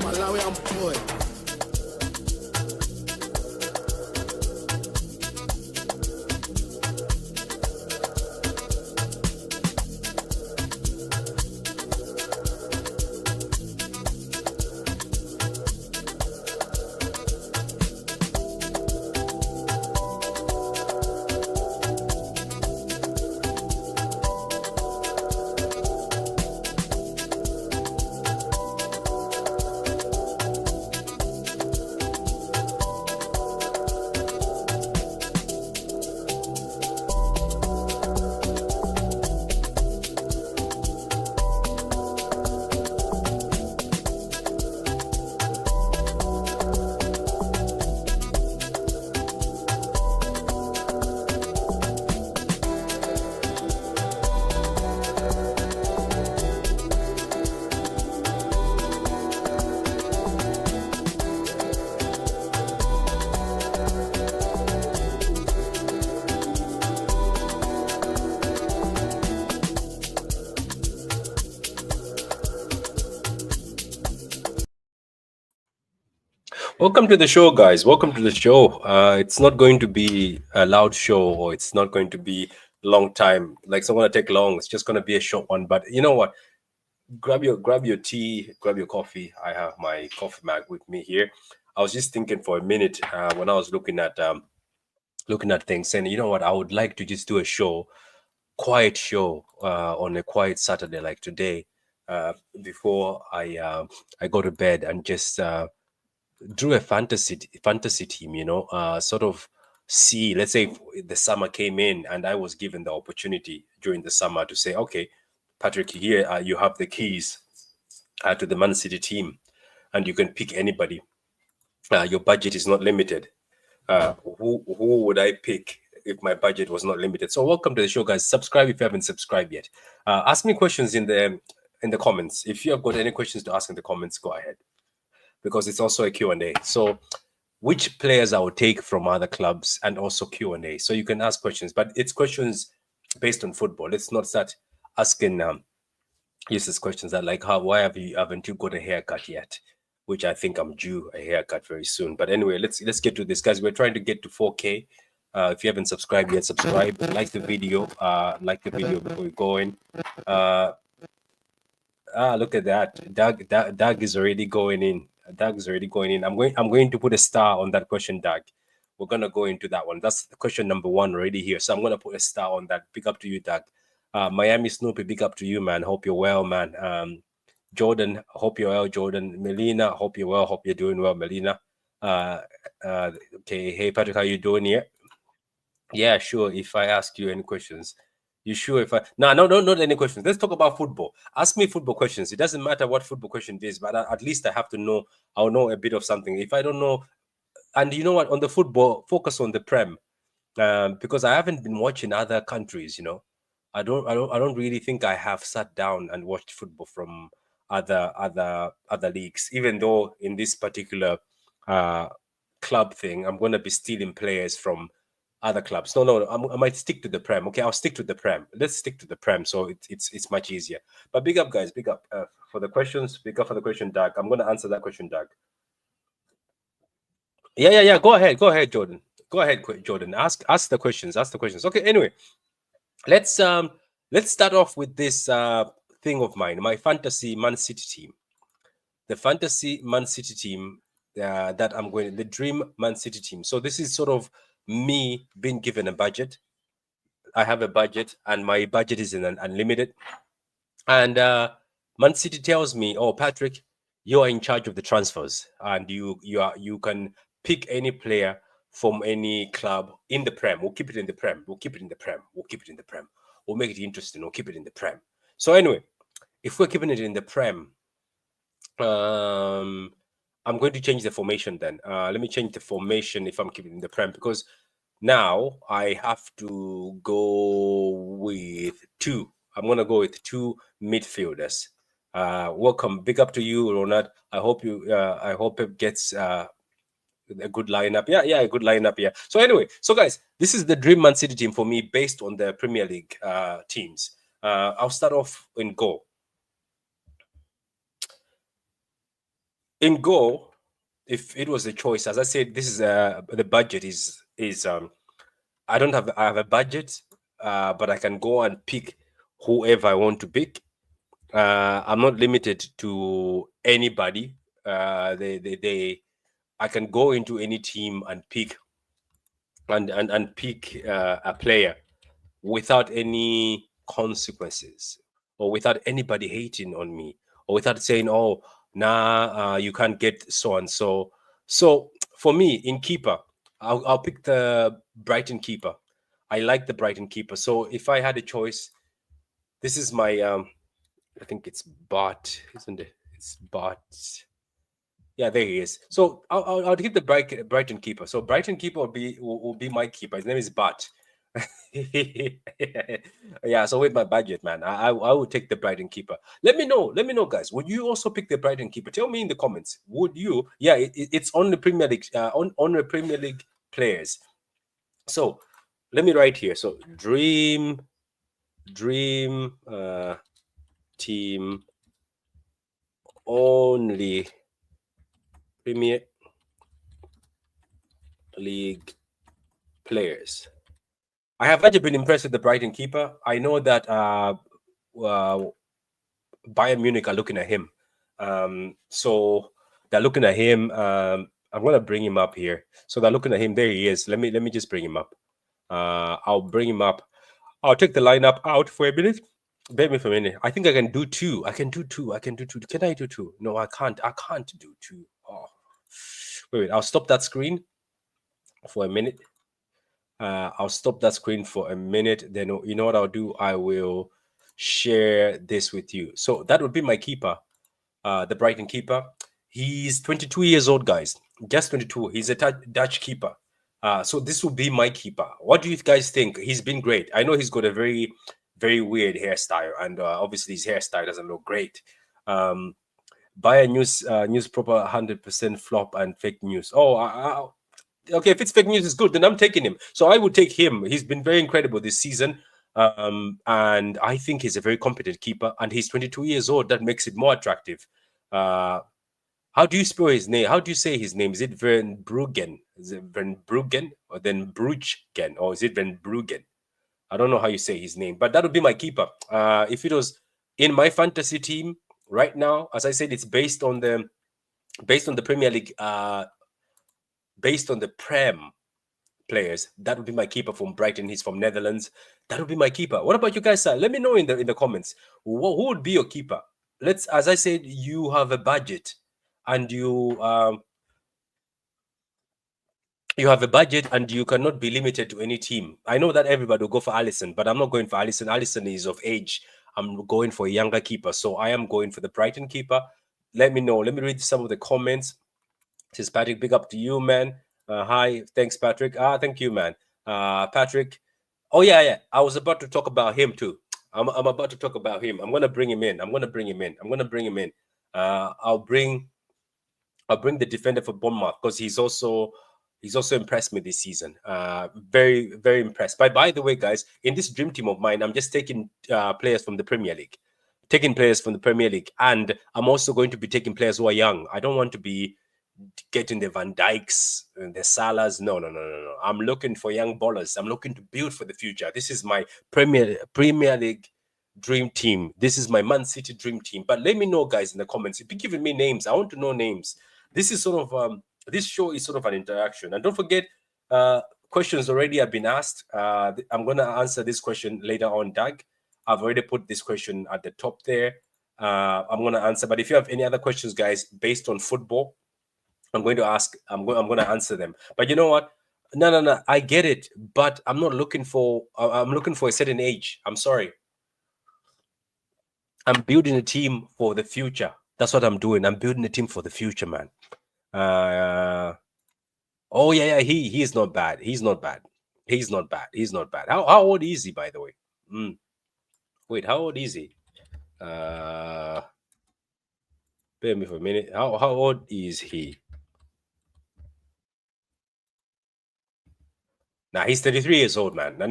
Malawian boy. Welcome to the show, guys. Welcome to the show. It's not going to be a loud show, or it's not going to be long time. Like, it's not going to take long. It's just going to be a short one. But you know what? Grab your tea, grab your coffee. I have my coffee mug with me here. I was just thinking for a minute when I was looking at things, saying, you know what? I would like to just do a show, quiet show, on a quiet Saturday like today, before I go to bed, and just drew a fantasy team, sort of see, let's say if the summer came in and I was given the opportunity during the summer to say, okay, Patrick, here you have the keys to the Man City team, and you can pick anybody. Your budget is not limited. who would I pick if my budget was not limited? So welcome to the show, guys. Subscribe if you haven't subscribed yet. Ask me questions in the comments. If you have got any questions to ask in the comments, go ahead, because it's also a Q&A. So which players I would take from other clubs, and also Q&A. So you can ask questions, but it's questions based on football. Let's not start asking useless questions that like, why haven't you got a haircut yet? Which I think I'm due a haircut very soon. But anyway, let's get to this, guys. We're trying to get to 4K. If you haven't subscribed yet, subscribe, like the video before we go in. Look at that. Doug is already going in. Doug is already going in. I'm going to put a star on that question, Doug. We're gonna go into that one. That's question number 1 already here. So I'm gonna put a star on that. Big up to you, Doug. Miami Snoopy, big up to you, man. Hope you're well, man. Jordan, hope you're well, Jordan. Melina, hope you're well. Hope you're doing well, Melina. Okay, hey Patrick, how you doing here? Yeah, sure. If I ask you any questions, you sure? If I no, not any questions. Let's talk about football. Ask me football questions. It doesn't matter what football question it is, but at least I have to know. I'll know a bit of something. If I don't know, and you know what, on the football, focus on the Prem, because I haven't been watching other countries. You know, I don't really think I have sat down and watched football from other leagues. Even though in this particular club thing, I'm going to be stealing players from other clubs. No, I might stick to the Prem. Okay, I'll stick to the Prem. Let's stick to the Prem, so it's much easier. But big up, guys. Big up for the questions. Big up for the question, Doug. I'm going to answer that question, Doug. Yeah. Go ahead, Jordan. Go ahead, Jordan. Ask the questions. Ask the questions. Okay. Anyway, let's start off with this thing of mine. My fantasy Man City team. The fantasy Man City team that I'm going. The dream Man City team. So this is sort of me being given a budget. I have a budget, and my budget is unlimited. And Man City tells me, "Oh, Patrick, you are in charge of the transfers, and you can pick any player from any club in the Prem. We'll keep it in the Prem. We'll keep it in the Prem. We'll keep it in the Prem. We'll make it interesting. We'll keep it in the Prem." So anyway, if we're keeping it in the Prem, I'm going to change the formation then. Let me change the formation if I'm keeping the Prem, because now I have to go with 2. I'm going to go with 2 midfielders. Welcome. Big up to you, Ronald. I hope it gets a good lineup. Yeah, a good lineup. Yeah. So anyway, guys, this is the dream Man City team for me based on the Premier League teams. I'll start off in goal. In goal, if it was a choice, as I said, this is the budget is I have a budget, but I can go and pick whoever I want to pick. I'm not limited to anybody. I can go into any team and pick and pick a player without any consequences, or without anybody hating on me, or without saying, "Oh, nah, you can't get so and so." So for me, in keeper, I'll pick the Brighton keeper. I like the Brighton keeper. So if I had a choice, this is my I think it's Bart, isn't it? It's Bart. Yeah, there he is. So I'll keep the Brighton keeper. So Brighton keeper will be my keeper. His name is Bart. Yeah, so with my budget, man, I would take the Brighton keeper. Let me know, guys. Would you also pick the Brighton keeper? Tell me in the comments. Would you? Yeah, it's on the Premier League, on the Premier League players. So let me write here. So dream team only Premier League players. I have actually been impressed with the Brighton keeper. I know that Bayern Munich are looking at him. So they're looking at him. I'm going to bring him up here. So they're looking at him. There he is. Let me just bring him up. I'll bring him up. I'll take the lineup out for a minute. Bear me for a minute. I think I can do 2. I can do 2. Can I do 2? No, I can't. I can't do 2. Oh, wait. I'll stop that screen for a minute. I'll stop that screen for a minute. Then you know what I'll do? I will share this with you. So that would be my keeper, the Brighton keeper. He's 22 years old, guys. Just 22. He's a Dutch keeper. So this will be my keeper. What do you guys think? He's been great. I know he's got a very, very weird hairstyle, and obviously his hairstyle doesn't look great. Buy a news proper 100% flop and fake news. Oh, okay. If it's fake news, it's good. Then I'm taking him. So I would take him. He's been very incredible this season, and I think he's a very competent keeper. And he's 22 years old. That makes it more attractive. How do you spell his name? How do you say his name? Is it Verbruggen? Is it Verbruggen or then Bruggen? Or is it Verbruggen? I don't know how you say his name, but that would be my keeper. If it was in my fantasy team right now, as I said, it's based on the Premier League, based on the Prem players. That would be my keeper from Brighton. He's from Netherlands. That would be my keeper. What about you guys, sir? Let me know in the comments. Who would be your keeper? Let's, as I said, you have a budget, and you have a budget, and you cannot be limited to any team. I know that everybody will go for Alisson, but I'm not going for Alisson. Alisson is of age. I'm going for a younger keeper, so I am going for the Brighton keeper. Let me know. Let me read some of the comments. Says Patrick, big up to you, man. Hi, thanks, Patrick. Thank you, man. Patrick. Oh yeah. I was about to talk about him too. I'm about to talk about him. I'm gonna bring him in. I'll bring the defender for Bournemouth, because he's also impressed me this season. Very, very impressed. By the way, guys, in this dream team of mine, I'm just taking players from the Premier League. And I'm also going to be taking players who are young. I don't want to be getting the Van Dijks and the Salahs. No. I'm looking for young ballers. I'm looking to build for the future. This is my Premier League dream team. This is my Man City dream team. But let me know, guys, in the comments. If you're giving me names, I want to know names. This is sort of this show is sort of an interaction. And don't forget, questions already have been asked. I'm going to answer this question later on, Doug. I've already put this question at the top there. I'm going to answer. But if you have any other questions, guys, based on football, I'm going to ask. I'm going to answer them. But you know what? No. I get it, but I'm not looking for. I'm looking for a certain age. I'm sorry. I'm building a team for the future. That's what I'm doing. I'm building a team for the future, man. Oh yeah. He is not bad. He's not bad. How old is he, by the way? Wait, how old is he? Bear me for a minute. How old is he? Nah, he's 33 years old, man. No.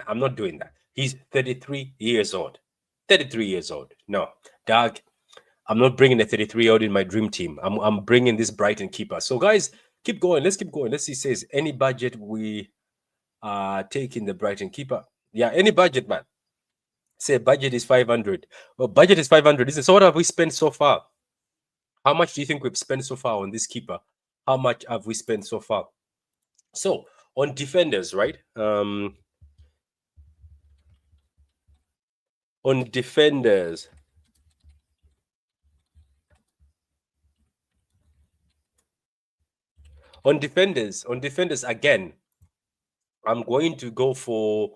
I'm not doing that. He's 33 years old. 33 years old. No, Doug, I'm not bringing a 33-year-old in my dream team. I'm bringing this Brighton keeper. So, guys, keep going. Let's keep going. Let's see. Says any budget we are taking the Brighton keeper. Yeah, any budget, man. Say budget is 500. Well, budget is 500. So what have we spent so far? How much do you think we've spent so far on this keeper? How much have we spent so far? So on defenders, right? On defenders. On defenders again, I'm going to go for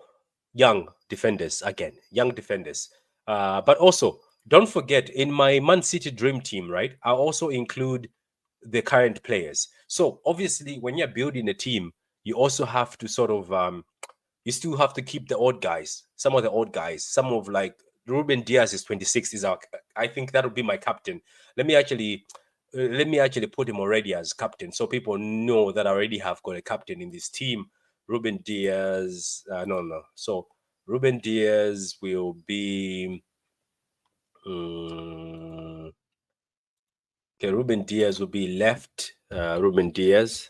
young defenders again. But also, don't forget, in my Man City dream team, right? I also include the current players. So obviously, when you're building a team, you also have to sort of you still have to keep the old guys. Some of the old guys. Some of like Ruben Diaz is 26. I think that would be my captain. Let me actually put him already as captain, so people know that I already have got a captain in this team. Ruben Diaz. No. So Ruben Diaz will be. Okay, Ruben Diaz will be left. Ruben Diaz,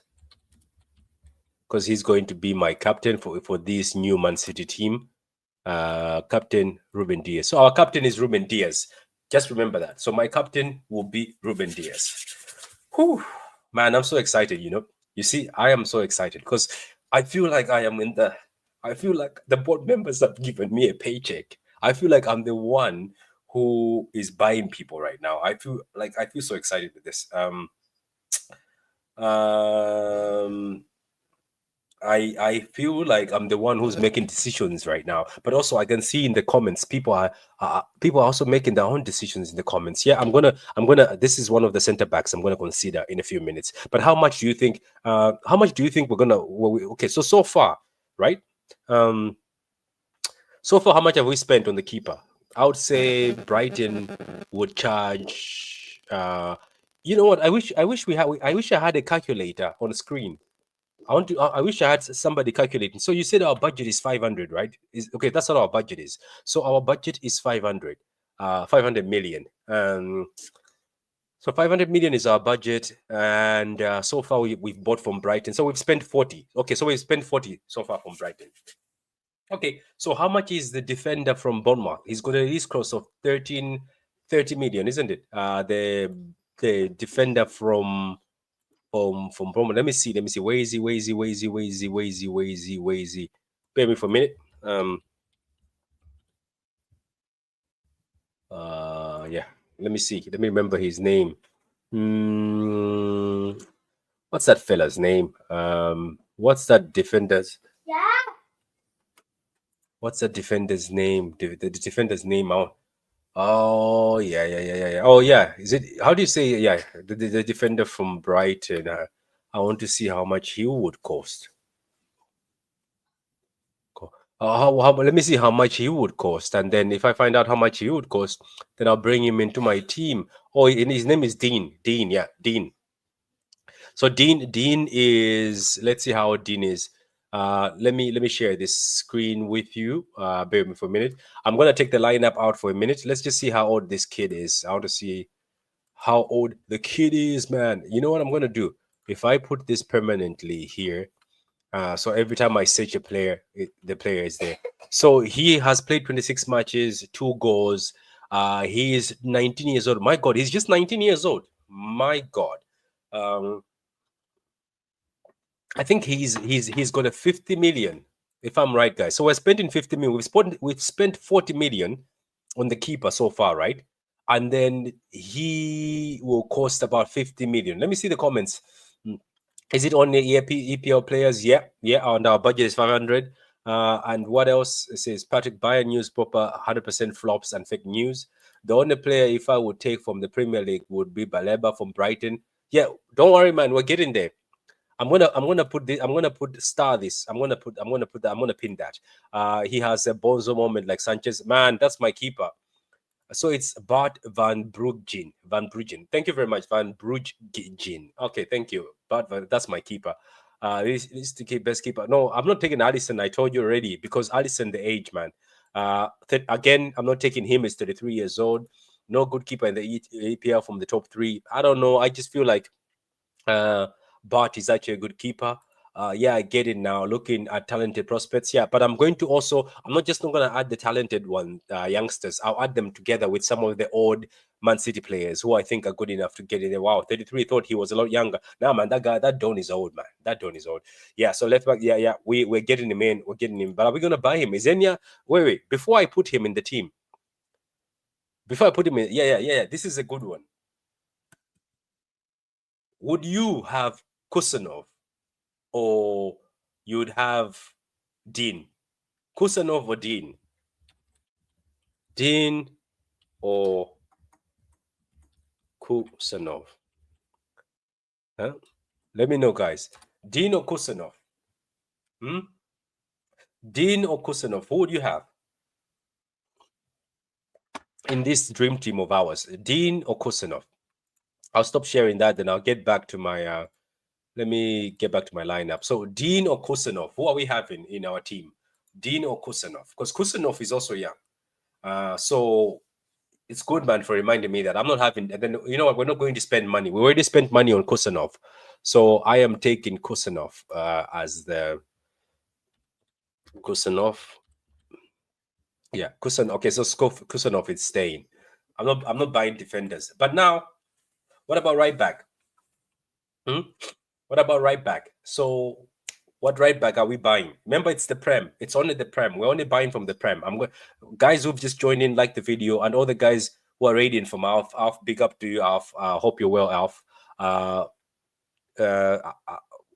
because he's going to be my captain for this new Man City team. Captain Ruben Diaz. So our captain is Ruben Diaz. Just remember that. So my captain will be Ruben Diaz. Whew, man, I'm so excited. You see, I am so excited because I feel like I feel like the board members have given me a paycheck. I feel like I'm the one who is buying people right now. I feel so excited with this. I feel like I'm the one who's making decisions right now, but also I can see in the comments people are also making their own decisions in the comments. Yeah, I'm gonna. This is one of the center backs I'm gonna consider in a few minutes. But how much do you think? How much do you think we're gonna? Okay, so far, right? So far, how much have we spent on the keeper? I would say Brighton would charge. You know what? I wish I had a calculator on the screen. I wish I had somebody calculating. So you said our budget is 500, right? Is okay, that's what our budget is. So our budget is 500, 500 million. So 500 million is our budget, and so far we've bought from Brighton. So we've spent 40. Okay, so we've spent 40 so far from Brighton. Okay, so how much is the defender from Bournemouth? He's got a release cost of 30 million, isn't it? The defender from Bournemouth. Let me see. Where is he? Bear me for a minute. Yeah. Let me see. Let me remember his name. What's that fella's name? What's that defender's? What's the defender's name? The defender's name. Oh yeah. Oh yeah. Is it? How do you say? Yeah, the defender from Brighton. I want to see how much he would cost. Let me see how much he would cost, and then if I find out how much he would cost, then I'll bring him into my team. Oh, and his name is Dean. Dean, yeah, Dean. So Dean is. Let's see how Dean is. Let me share this screen with you. Bear with me for a minute. I'm gonna take the lineup out for a minute. Let's just see how old this kid is. I want to see how old the kid is, man. You know what I'm gonna do? If I put this permanently here, so every time I search a player, the player is there. So he has played 26 matches, 2 goals. He is 19 years old. My God, he's just 19 years old. My God. I think he's got a 50 million, if I'm right, guys. So we're spending 50 million. We've spent 40 million on the keeper so far, right? And then he will cost about 50 million. Let me see the comments. Is it on the EPL players? Yeah. And our budget is 500. And what else? It says Patrick Bayer news proper 100% flops and fake news. The only player if I would take from the Premier League would be Baleba from Brighton. Yeah, don't worry, man. We're getting there. I'm gonna put this. I'm gonna put star this. I'm gonna pin that. He has a bonzo moment like Sanchez. Man, that's my keeper. So it's Bart Van Bruggen. Thank you very much, Van Bruggen. Okay, thank you. That's my keeper. This is the best keeper. No, I'm not taking Alisson. I told you already because Alisson, the age, man. Again, I'm not taking him. He's 33 years old. No good keeper in the EPL from the top 3. I don't know. I just feel like Bart is actually a good keeper. Yeah, I get it now. Looking at talented prospects, yeah, but I'm going to also. I'm not just not going to add the talented youngsters. I'll add them together with some of the old Man City players who I think are good enough to get in there. Wow, 33. Thought he was a lot younger. Nah, man, that Don is old, man. That Don is old. Yeah, so left back. Yeah. We're getting him in. We're getting him. But are we going to buy him? Is Enya? Wait. Before I put him in the team. Before I put him in, yeah. This is a good one. Would you have Kusanov? Or you'd have Dean. Kusanov or Dean? Dean or Kusanov? Huh? Let me know, guys. Dean or Kusanov? Dean or Kusanov? Who would you have in this dream team of ours? Dean or Kusanov? I'll stop sharing that, then I'll get back to my let me get back to my lineup. So Dean or Kusanov, who are we having in our team? Dean or Kusanov? Because Kusanov is also young. So it's good, man, for reminding me that I'm not having. And then you know what? We're not going to spend money. We already spent money on Kusanov, so I am taking Kusanov as the Kusanov. Yeah, Kusanov. Okay, so Kusanov is staying. I'm not buying defenders. But now, what about right back? What about right back? So what right back are we buying? Remember, it's the Prem. It's only the Prem. We're only buying from the Prem. Guys who've just joined in, like the video, and all the guys who are radiant from Alf. Alf, big up to you, Alf. Hope you're well, Alf.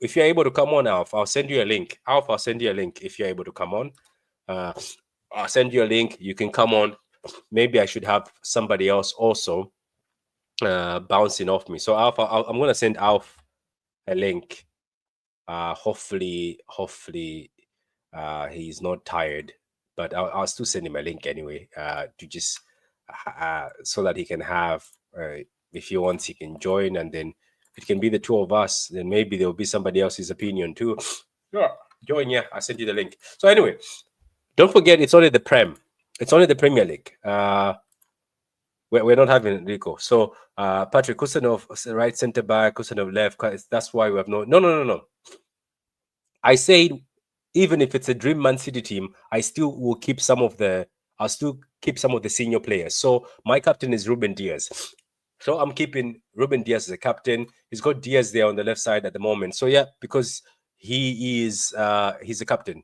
if you're able to come on, Alf, I'll send you a link. Alf, I'll send you a link if you're able to come on. I'll send you a link. You can come on. Maybe I should have somebody else also bouncing off me. So Alf, I'm gonna send Alf a link. Hopefully he's not tired, but I'll still send him a link anyway. To just so that he can have. If he wants, he can join, and then it can be the two of us. Then maybe there will be somebody else's opinion too. Yeah, join. Yeah, I sent you the link. So anyway, don't forget it's only the Prem. It's only the Premier League. We're not having Rico. So Patrick Kusanov, right centre back, Kusanov left. That's why we have no. I said even if it's a dream Man City team, I still will keep some of the. I'll still keep some of the senior players. So my captain is Ruben Diaz. So I'm keeping Ruben Diaz as a captain. He's got Diaz there on the left side at the moment. So yeah, because he is he's a captain.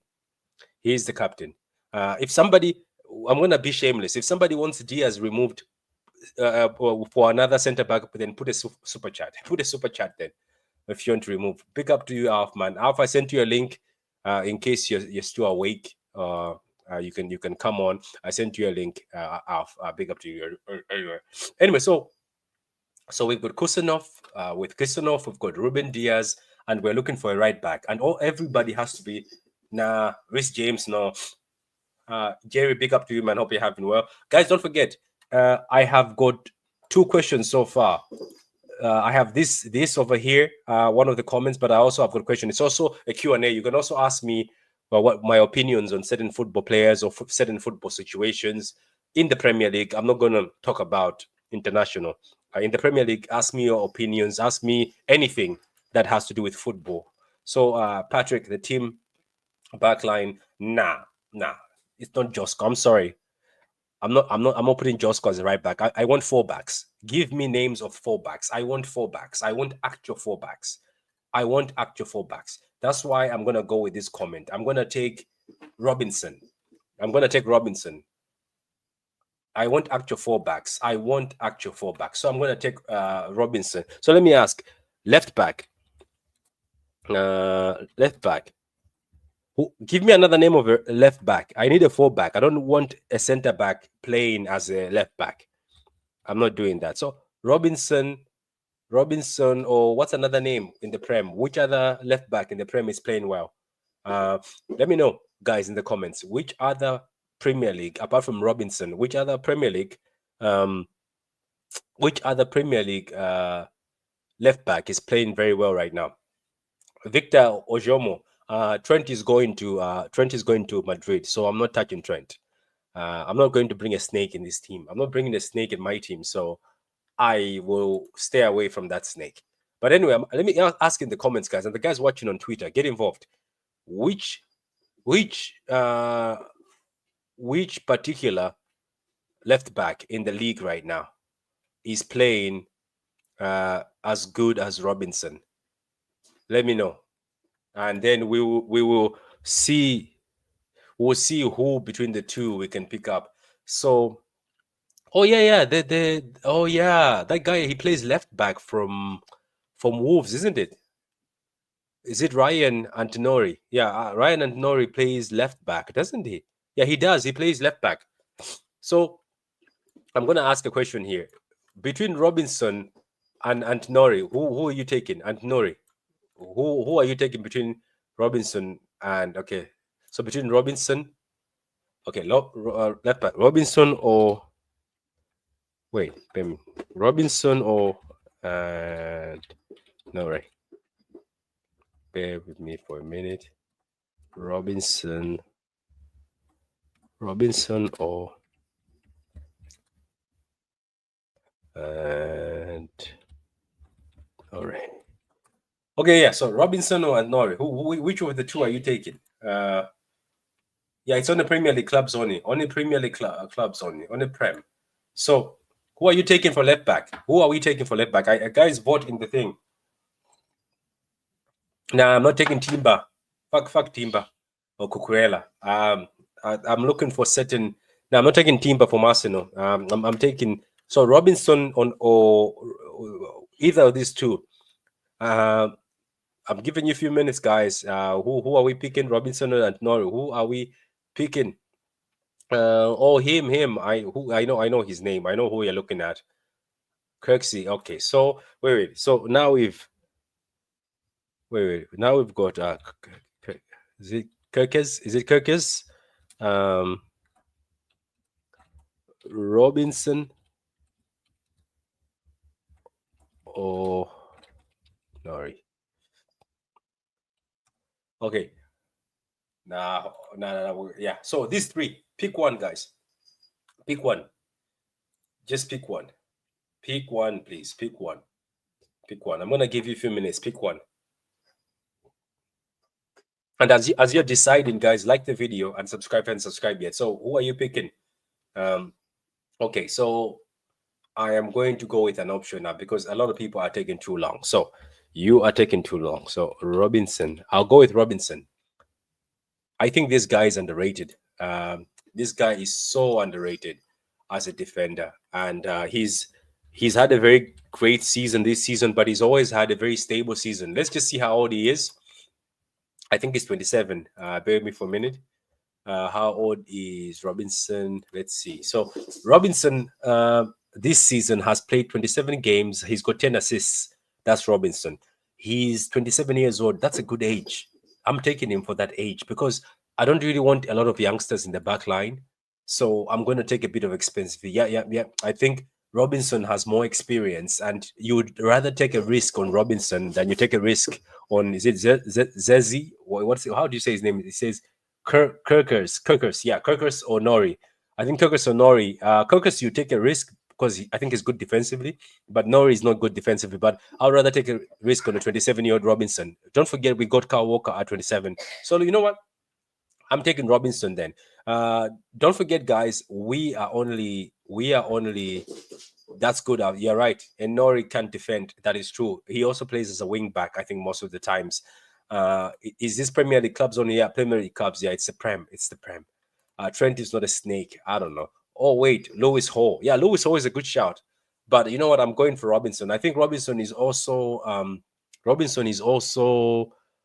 He is the captain. If somebody, I'm gonna be shameless. If somebody wants Diaz removed for another centre back, then put a super chat. Put a super chat then. If you want to remove, big up to you, Alf, man. Alf, I sent you a link in case you're still awake. You can come on. I sent you a link, Alf. Big up to you. Anyway, so we've got Kusanov. With Kusanov, we've got Ruben Diaz, and we're looking for a right back. And everybody has to be. Nah, Rhys James, no. Jerry, big up to you, man. Hope you're having well. Guys, don't forget, I have got 2 questions so far. I have this over here, one of the comments, but I also have got a question. It's also a Q&A. You can also ask me what my opinions on certain football players or certain football situations in the Premier League. I'm not going to talk about international. In the Premier League, ask me your opinions. Ask me anything that has to do with football. So, Patrick, the team backline, nah. It's not Josko. I'm sorry. I'm not putting Josko as a right back. I want 4 backs. Give me names of 4 backs. I want 4 backs. I want actual 4 backs. That's why I'm gonna go with this comment. I'm gonna take Robinson. I want actual 4 backs. So I'm gonna take Robinson. So let me ask, left back. Give me another name of a left back. I need a 4 back. I don't want a center back playing as a left back. I'm not doing that. So Robinson, or what's another name in the Prem? Which other left back in the Prem is playing well? Let me know, guys, in the comments. Which other Premier League, apart from Robinson, which other Premier League left back is playing very well right now? Victor Ojomo. Trent is going to Madrid, so I'm not touching Trent. I'm not going to bring a snake in this team. I'm not bringing a snake in my team, so I will stay away from that snake. But anyway, let me ask in the comments, guys, and the guys watching on Twitter, get involved. Which particular left back in the league right now is playing as good as Robinson? Let me know, and then we will see. We'll see who between the two we can pick up. So, that guy, he plays left back from Wolves, isn't it? Is it Ryan Antonori? Yeah, Ryan Antonori plays left back, doesn't he? Yeah, he does. He plays left back. So I'm gonna ask a question here. Between Robinson and Antonori, who are you taking? Antonori. Who are you taking between Robinson and So between Robinson, left back, Robinson or Robinson or Antonori. Bear with me for a minute. Robinson or and all right. Okay, yeah. So Robinson or Nori, which of the two are you taking? Yeah, it's on the Premier League clubs only. Only Premier League clubs only. On the Prem. So who are you taking for left back? Who are we taking for left back? Guys, vote in the thing. Nah, I'm not taking Timber. Fuck Timber or Cucurella. I'm looking for certain. No, I'm not taking Timber from Arsenal. I'm taking Robinson or either of these two. I'm giving you a few minutes, guys. Who are we picking? Robinson and Nori. Who are we picking? Oh, him. I know his name. I know who you're looking at. Kirksey. Okay, so wait. So now wait. Now we've got is it Kirkes? Is it Kirkes? Um, Robinson or Nori? Okay. No. Yeah. So these three. Pick one, guys. Pick one. Just pick one. Pick one, please. Pick one. Pick one. I'm gonna give you a few minutes. Pick one. And as you're deciding, guys, like the video and subscribe yet. So who are you picking? Okay, so I am going to go with an option now because a lot of people are taking too long. So you are taking too long. So Robinson, I'll go with Robinson. I think this guy is underrated. This guy is so underrated as a defender, and he's had a very great season this season, but he's always had a very stable season. Let's just see how old he is. I think he's 27. Bear with me for a minute. How old is Robinson? Let's see. So Robinson this season has played 27 games. He's got 10 assists. That's Robinson. He's 27 years old. That's a good age. I'm taking him for that age because I don't really want a lot of youngsters in the back line. So I'm going to take a bit of expensive. Yeah. I think Robinson has more experience, and you would rather take a risk on Robinson than you take a risk on, is it Zezi? How do you say his name? It says Kirkers, yeah, Kirkers or Nori. I think Kirkers or Nori. Kirkers, you take a risk because I think he's good defensively, but Nori is not good defensively. But I'd rather take a risk on a 27-year-old Robinson. Don't forget we got Kyle Walker at 27. So you know what? I'm taking Robinson then. Don't forget, guys, we are only. That's good. You're right. And Nori can defend. That is true. He also plays as a wing back, I think, most of the times. Is this Premier League clubs only? Yeah, Premier League clubs. Yeah, it's the Prem. It's the Prem. Trent is not a snake. I don't know. Oh, wait. Lewis Hall. Yeah, Lewis Hall is a good shout. But you know what? I'm going for Robinson. I think Robinson is also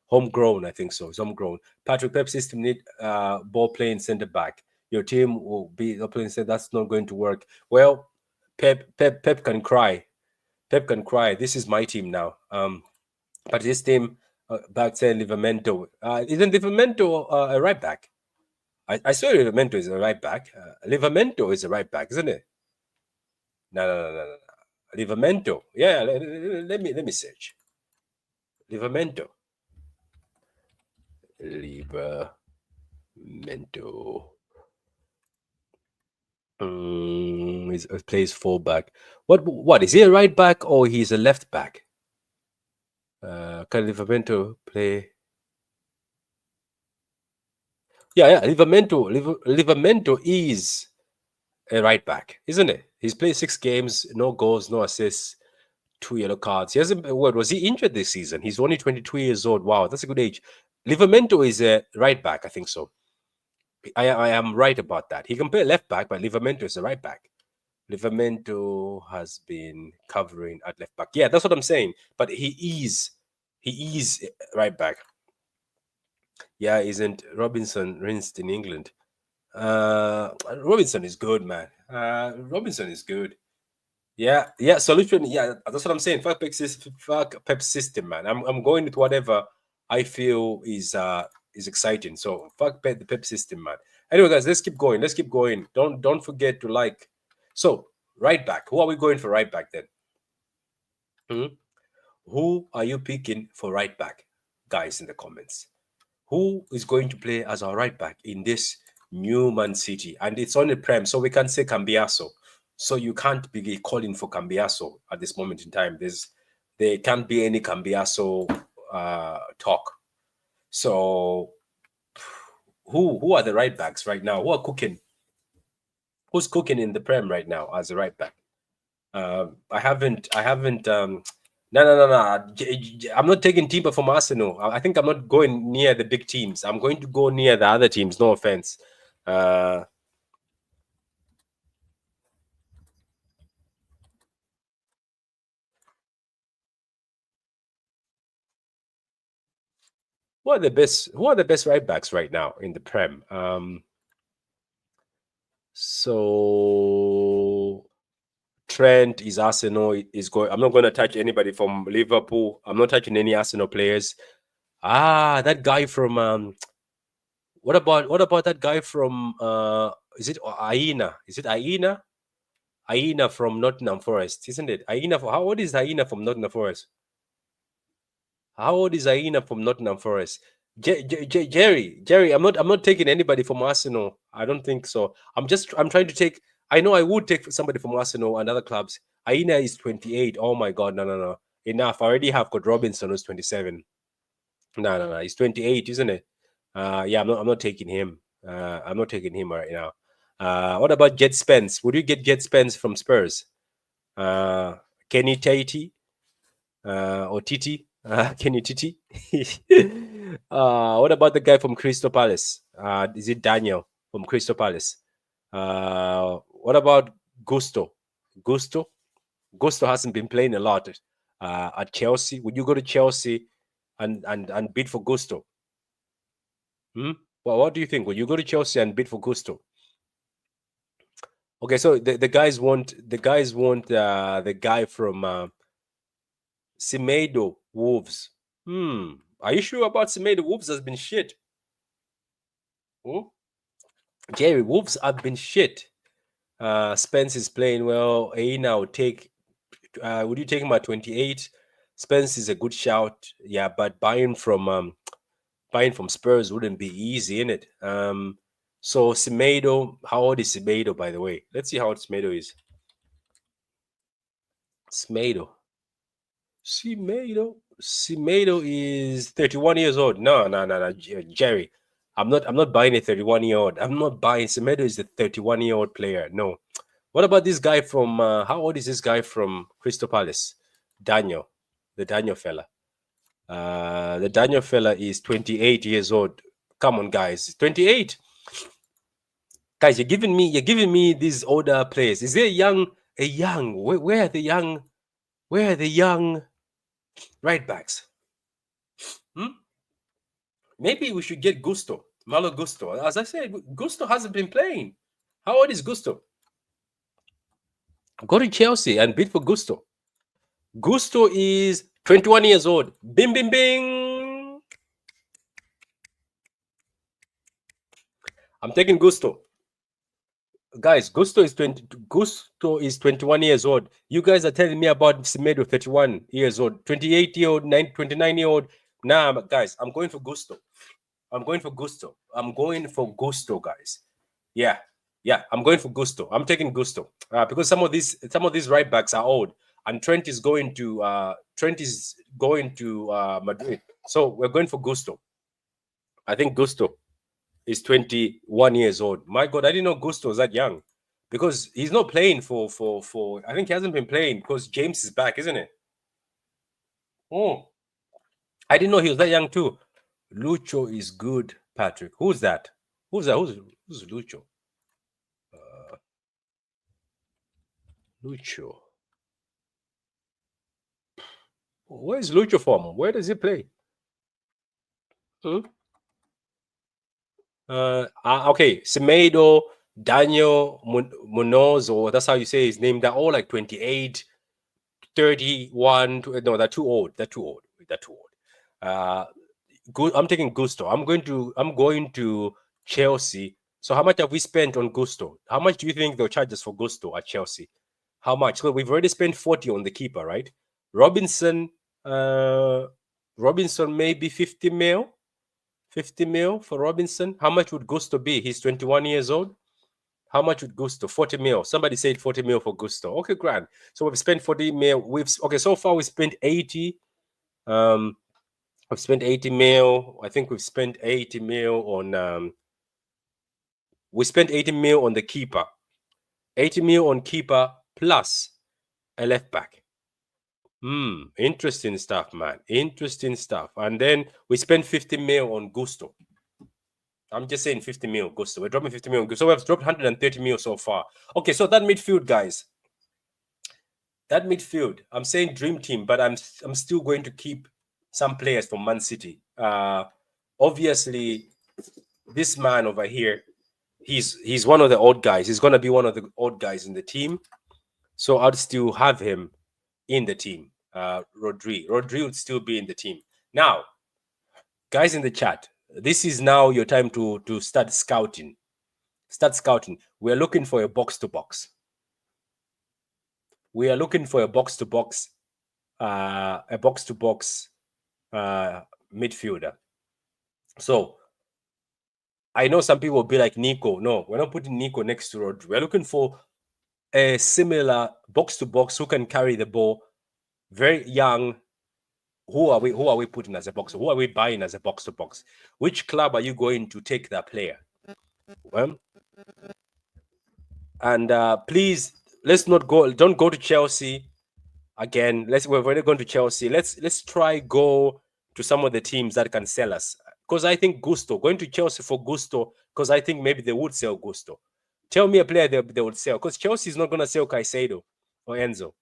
homegrown. I think so. It's homegrown. Patrick Pep system need ball playing centre back. Your team will be playing center. That's not going to work. Well, Pep can cry. Pep can cry. This is my team now. But this team back then, Livramento. Isn't Livramento a right back? I swear Livramento is a right back. Livramento is a right back, isn't it? No. Livramento. Yeah, let me search. Livramento. Livramento. He plays fullback. What is he a right back or he's a left back? Can Livramento play? Yeah. Livramento is a right back, isn't it? He's played 6 games, no goals, no assists, 2 yellow cards. He hasn't. What was he injured this season? He's only 22 years old. Wow, that's a good age. Livramento is a right back, I think so. I am right about that. He can play left back, but Livramento is a right back. Livramento has been covering at left back. Yeah, that's what I'm saying. But he is right back. Yeah, isn't Robinson rinsed in England? Robinson is good, man. Robinson is good. Yeah. Solution. Yeah, that's what I'm saying. Fuck Pep system, man. I'm going with whatever I feel is exciting. So fuck the Pep system, man. Anyway, guys, let's keep going. Don't forget to like. So right back. Who are we going for right back then? Who are you picking for right back, guys? In the comments, who is going to play as our right back in this new Man City? And it's on the Prem, so we can say Cambiaso. So you can't be calling for Cambiaso at this moment in time. There can't be any Cambiaso talk. So who are the right backs right now? Who are cooking? Who's cooking in the Prem right now as a right back? I haven't. No. I'm not taking Timber from Arsenal. I think I'm not going near the big teams. I'm going to go near the other teams. No offense. Who are the best? Who are the best right backs right now in the Prem? So Trent is Arsenal is going. I'm not going to touch anybody from Liverpool. I'm not touching any Arsenal players. That guy from what about that guy from is it Aina? Is it Aina? Aina from Nottingham Forest, isn't it? Aina, how old is Aina from Nottingham Forest? How old is Aina from Nottingham Forest? Jerry, I'm not taking anybody from Arsenal. I don't think so. I'm trying to take. I know I would take somebody from Arsenal and other clubs. Aina is 28. Oh my God, no. Enough. I already have got Robinson who's 27. No. He's 28, isn't it? Yeah, I'm not taking him. I'm not taking him right now. What about Jet Spence? Would you get Jet Spence from Spurs? Kenny Tati or Titi? Kenny Titi? What about the guy from Crystal Palace? Is it Daniel from Crystal Palace? What about Gusto? Gusto hasn't been playing a lot at Chelsea. Would you go to Chelsea and bid for Gusto? Well, what do you think? Would you go to Chelsea and bid for Gusto? Okay, so the guys want the guy from Semedo Wolves. Are you sure about Semedo? Wolves has been shit. Jerry, Wolves have been shit. Spence is playing well. Aina would take. Would you take him at 28? Spence is a good shout. Yeah, but buying from Spurs wouldn't be easy, innit? So Semedo, how old is Semedo, by the way? Let's see how old Semedo is. Semedo is 31 years old. No, Jerry. I'm not buying a 31-year-old. I'm not buying. Semedo is a 31-year-old player. No. What about this guy from how old is this guy from Crystal Palace? Daniel. The Daniel fella. The Daniel fella is 28 years old. Come on, guys. 28. Guys, you're giving me these older players. Is there a young where are the young right backs? Maybe we should get Gusto. Malo Gusto. As I said, Gusto hasn't been playing. How old is Gusto? Go to Chelsea and bid for Gusto. Gusto is 21 years old. Bing, bing, bing. I'm taking Gusto. Guys, Gusto is 21 years old. You guys are telling me about Semedo, 31 years old, 28-year-old, 29-year-old. Nah, guys, I'm going for Gusto. I'm going for Gusto, guys. Yeah, I'm going for Gusto. I'm taking Gusto because some of these right backs are old, and Trent is going to Madrid. So we're going for Gusto. I think Gusto is 21 years old. My God, I didn't know Gusto was that young because he's not playing for. I think he hasn't been playing because James is back, isn't it? I didn't know he was that young too. Lucho is good, Patrick. Who's that? Who's Lucho? Lucho. Where's Lucho from? Where does he play? Okay, Semedo, Daniel Munoz, or that's how you say his name. They're all like 28, 31. No, they're too old. They're too old. I'm taking Gusto. I'm going to Chelsea. So how much have we spent on Gusto? How much do you think they'll charge us for Gusto at Chelsea? How much? So we've already spent 40 on the keeper, right? Robinson maybe 50 mil. 50 mil for Robinson. How much would Gusto be? He's 21 years old. How much would Gusto? 40 mil. Somebody said 40 mil for Gusto. Okay, grand. So we've spent 40 mil. So far we spent 80. We've spent 80 mil. I think we've spent 80 mil on we spent 80 mil on the keeper. 80 mil on keeper plus a left back. Interesting stuff, man. Interesting stuff. And then we spent 50 mil on Gusto. I'm just saying 50 mil Gusto. We're dropping 50 mil. So we've dropped 130 mil so far. Okay, so that midfield, guys. That midfield, I'm saying dream team, but I'm still going to keep some players from Man City. obviously, this man over here, he's one of the old guys. He's gonna be one of the old guys in the team. So I'd still have him in the team. Rodri would still be in the team. Now, guys in the chat, this is now your time to start scouting. Start scouting. We're looking for a box to box. We are looking for a box to box midfielder. So I know some people will be like, Nico. No, we're not putting Nico next to Rodri. We're looking for a similar box to box who can carry the ball, very young. Who are we putting as a box? Who are we buying as a box to box? Which club are you going to take that player? Well, and please, don't go to Chelsea again. We're already going to Chelsea. Let's try go to some of the teams that can sell us. Because I think going to Chelsea for Gusto, because I think maybe they would sell Gusto. Tell me a player they would sell, because Chelsea is not going to sell Caicedo or Enzo.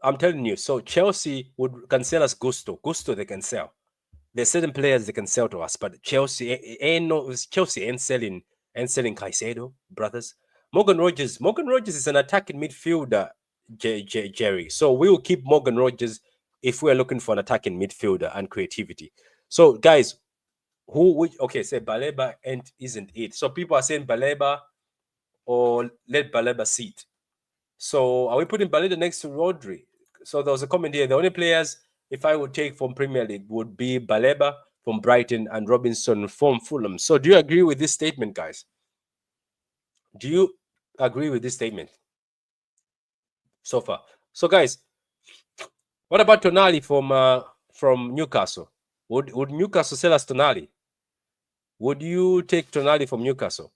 I'm telling you. So Chelsea can sell us Gusto. Gusto they can sell. There's certain players they can sell to us, but Chelsea ain't selling Caicedo, brothers. Morgan Rogers is an attacking midfielder, Jerry. So we will keep Morgan Rogers if we're looking for an attacking midfielder and creativity. So guys, say Baleba isn't it. So people are saying Baleba or let Baleba sit. So are we putting Baleba next to Rodri? So there was a comment here. The only players, if I would take from Premier League, would be Baleba from Brighton and Robinson from Fulham. So do you agree with this statement, guys? Do you agree with this statement so far? So guys, what about Tonali from Newcastle? Would Newcastle sell us Tonali? Would you take Tonali from Newcastle?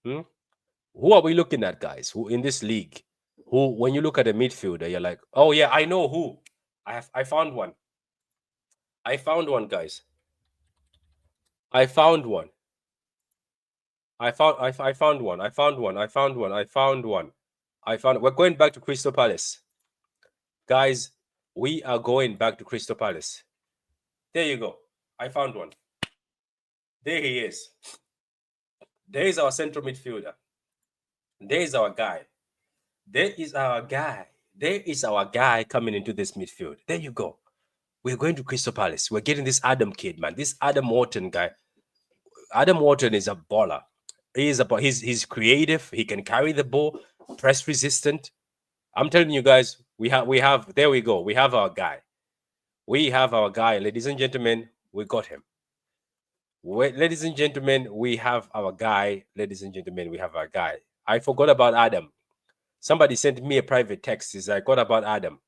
Who are we looking at, guys? Who in this league? Who, when you look at a midfielder, you're like, oh yeah, I know who. I found one. I found one, guys. I found one. We're going back to Crystal Palace. Guys, we are going back to Crystal Palace. There you go. I found one. There he is. There is our central midfielder. There is our guy. There is our guy coming into this midfield. There you go. We're going to Crystal Palace. We're getting this Adam kid, man. This Adam Wharton guy. Adam Wharton is a baller. He's creative. He can carry the ball, press resistant. I'm telling you guys, there we go. We have our guy. Ladies and gentlemen. We got him. Ladies and gentlemen, we have our guy. I forgot about Adam. Somebody sent me a private text. I forgot about Adam.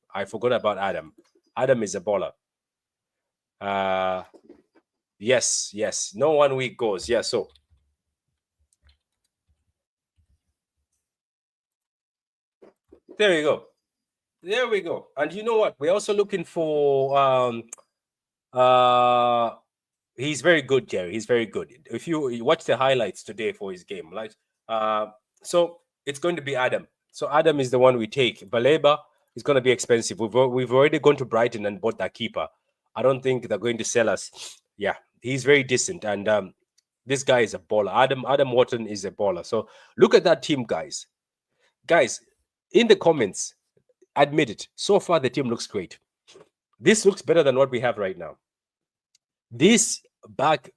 Adam is a baller. Yes. No 1 week goes. Yeah, so there we go. And you know what? We're also looking for he's very good, Jerry. He's very good. If you watch the highlights today for his game, right? So it's going to be Adam. So Adam is the one we take. Baleba is going to be expensive. We've already gone to Brighton and bought that keeper. I don't think they're going to sell us. Yeah, he's very decent, and this guy is a baller. Adam Wharton is a baller. So look at that team, guys. Guys, in the comments, admit it. So far, the team looks great. This looks better than what we have right now. This back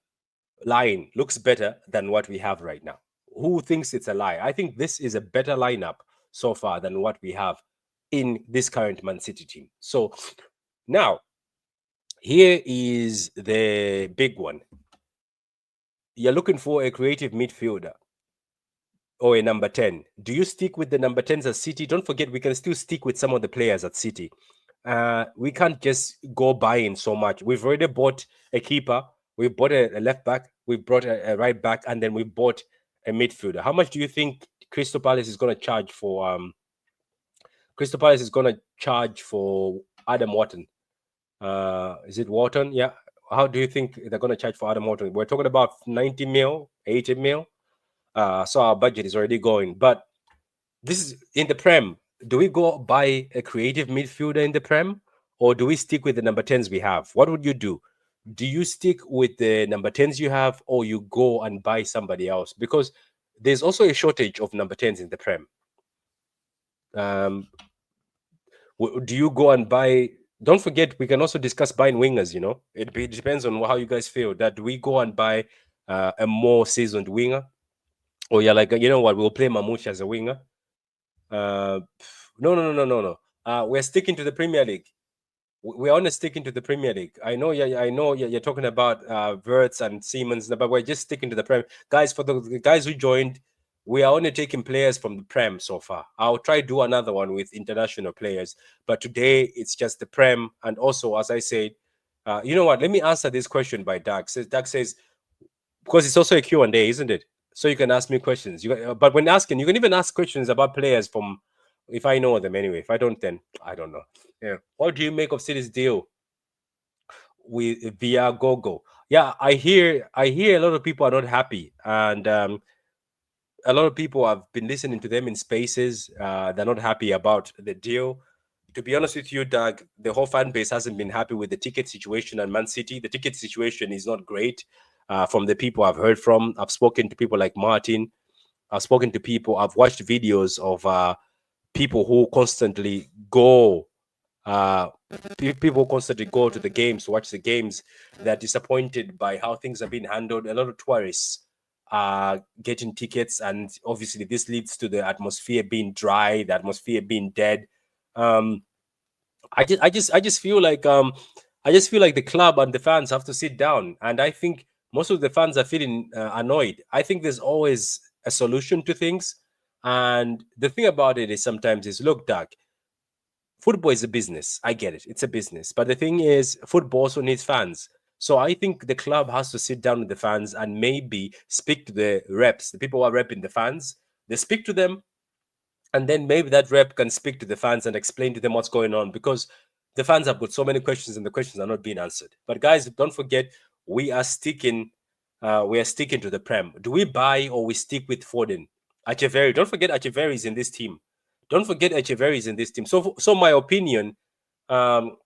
line looks better than what we have right now. Who thinks it's a lie? I think this is a better lineup so far than what we have in this current Man City team. So now, here is the big one. You're looking for a creative midfielder or a number 10. Do you stick with the number 10s at City? Don't forget, we can still stick with some of the players at City. We can't just go buying so much. We've already bought a keeper. We bought a left back. We brought a right back, and then we bought a midfielder. How much do you think Crystal Palace is going to charge for? Crystal Palace is going to charge for Adam Wharton. Is it Wharton? Yeah. How do you think they're going to charge for Adam Wharton? We're talking about 90 mil, 80 mil. So our budget is already going. But this is in the Prem. Do we go buy a creative midfielder in the Prem, or do we stick with the number 10s we have? What would you do? Do you stick with the number 10s you have, or you go and buy somebody else? Because there's also a shortage of number 10s in the Prem. Um, do you go and buy? Don't forget, we can also discuss buying wingers. It depends on how you guys feel. That do we go and buy a more seasoned winger, or you're like, you know what, we'll play Mamouche as a winger. No. We're sticking to the Premier League. We're only sticking to the Premier League. I know you're talking about Verts and Siemens, but we're just sticking to the Prem. Guys, for the guys who joined, we are only taking players from the Prem so far. I'll try to do another one with international players, but today it's just the Prem. And also, as I said, you know what? Let me answer this question by Doug. Doug says, because it's also a Q&A, isn't it? So you can ask me questions. But when asking, you can even ask questions about players from, if I know them anyway. If I don't, then I don't know. Yeah. What do you make of City's deal with Viagogo? Yeah, I hear a lot of people are not happy, and a lot of people have been listening to them in spaces. They're not happy about the deal. To be honest with you, Doug, the whole fan base hasn't been happy with the ticket situation at Man City. The ticket situation is not great. From the people I've heard from, I've spoken to people like Martin. I've spoken to people. I've watched videos of people who constantly go. People constantly go to the games to watch the games. They're disappointed by how things have been handled. A lot of tourists are getting tickets, and obviously this leads to the atmosphere being dry, the atmosphere being dead. I just feel like the club and the fans have to sit down, and I think most of the fans are feeling annoyed. I think there's always a solution to things, and the thing about it is sometimes is, look, Doug, football is a business. I get it, it's a business, but the thing is, football also needs fans. So I think the club has to sit down with the fans and maybe speak to the reps, the people who are repping the fans. They speak to them, and then maybe that rep can speak to the fans and explain to them what's going on, because the fans have got so many questions and the questions are not being answered. But guys, don't forget, we are sticking to the Prem. Do we buy or we stick with Foden? Echeverri, don't forget Echeverri is in this team. Don't forget Echeverri is in this team. So my opinion, on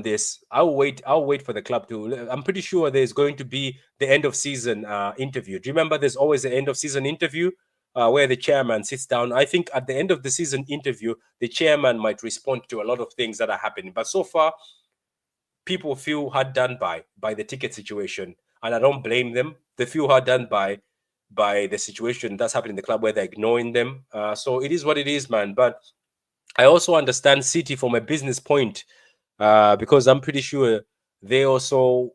this, I'll wait for the club to. I'm pretty sure there's going to be the end of season interview. Do you remember there's always the end of season interview where the chairman sits down? I think at the end of the season interview, the chairman might respond to a lot of things that are happening. But so far, people feel hard done by the ticket situation, and I don't blame them. They feel hard done by the situation that's happening in the club, where they're ignoring them. So it is what it is, man. But I also understand City from a business point, because I'm pretty sure they also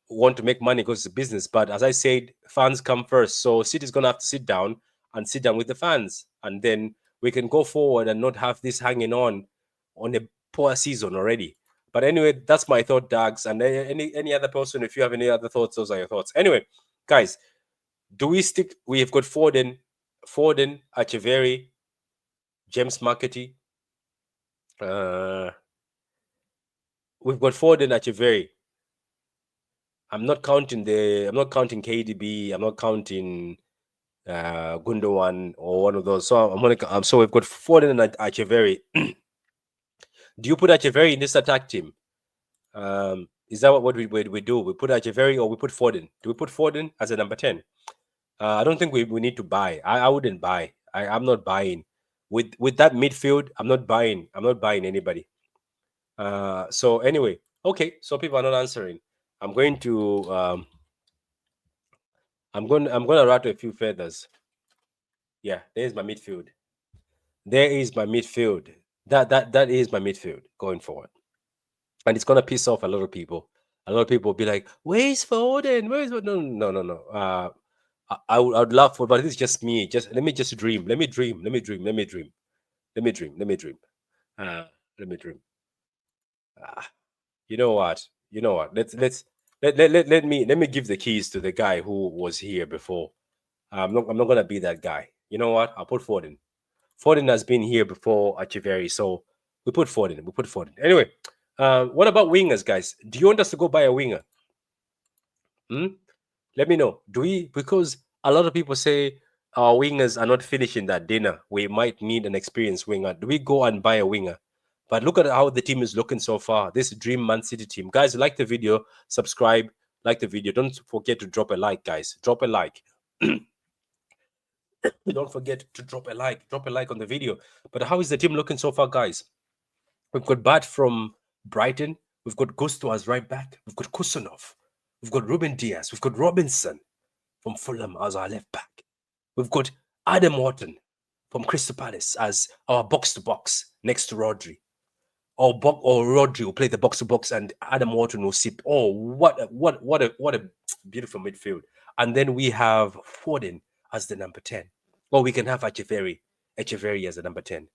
want to make money because it's a business. But as I said, fans come first. So City's going to have to sit down with the fans, and then we can go forward and not have this hanging on a poor season already. But anyway, that's my thought, Dags. And any other person, if you have any other thoughts, those are your thoughts. Anyway, guys, do we stick? We have got Foden, Echeverri, James McAtee. We've got Foden, Echeverri. I'm not counting KDB. I'm not counting Gundogan or one of those. So so we've got Foden and Echeverri. Do you put Echeverri in this attack team? Is that what we do? We put Echeverri or we put Foden? Do we put Foden as a number 10? I don't think we need to buy. I wouldn't buy. I'm not buying. With that midfield, I'm not buying anybody. So anyway, okay. So people are not answering. I'm going to rattle a few feathers. Yeah, there's my midfield. There is my midfield. That is my midfield going forward. And it's gonna piss off a lot of people. A lot of people will be like, "Where's Foden? Where's Foden?" No. I would love for, but it's just me. Just let me just dream. Let me dream. You know what? Let me give the keys to the guy who was here before. I'm not gonna be that guy. You know what? I'll put Foden. Foden has been here before Echeverri, so we put Foden. Anyway, what about wingers, guys? Do you want us to go buy a winger? Let me know. Because a lot of people say our wingers are not finishing that dinner. We might need an experienced winger. Do we go and buy a winger? But look at how the team is looking so far. This Dream Man City team. Guys, like the video, subscribe, like the video. Don't forget to drop a like, guys. Drop a like. Don't forget to drop a like. Drop a like on the video. But how is the team looking so far, guys? We've got Bat from Brighton. We've got Gusto as right back. We've got Kusanov. We've got Ruben Diaz. We've got Robinson from Fulham as our left back. We've got Adam Wharton from Crystal Palace as our box-to-box next to Rodri. Or Rodri will play the box-to-box and Adam Wharton will sit. Oh, what a beautiful midfield. And then we have Foden as the number 10. Or we can have Echeverri as the number 10.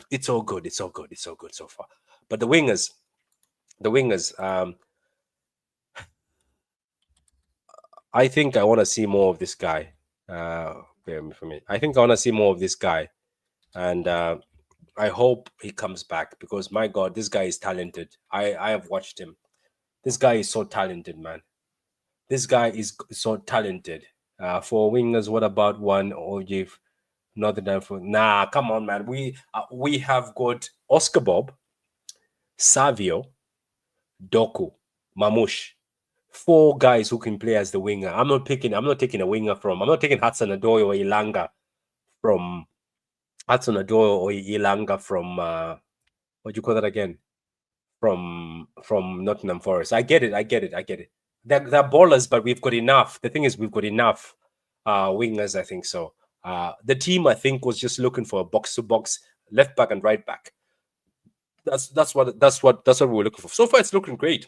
It's all good. It's all good. It's all good so far. But the wingers, I think I want to see more of this guy. Bear with me. I think I want to see more of this guy. And I hope he comes back because, my God, this guy is talented. I have watched him. This guy is so talented, man. This guy is so talented. For wingers, what about one Ojiv? Nottingham for nah, come on, man. We have got Oscar Bob, Savio, Doku, Mamush. 4 guys who can play as the winger. I'm not taking a winger from. I'm not taking Hudson Odoi or Ilanga from what do you call that again? From Nottingham Forest. I get it. They're ballers, but we've got enough. The thing is, we've got enough wingers. I think so. The team, I think, was just looking for a box-to-box left back and right back. That's what we were looking for. So far, it's looking great.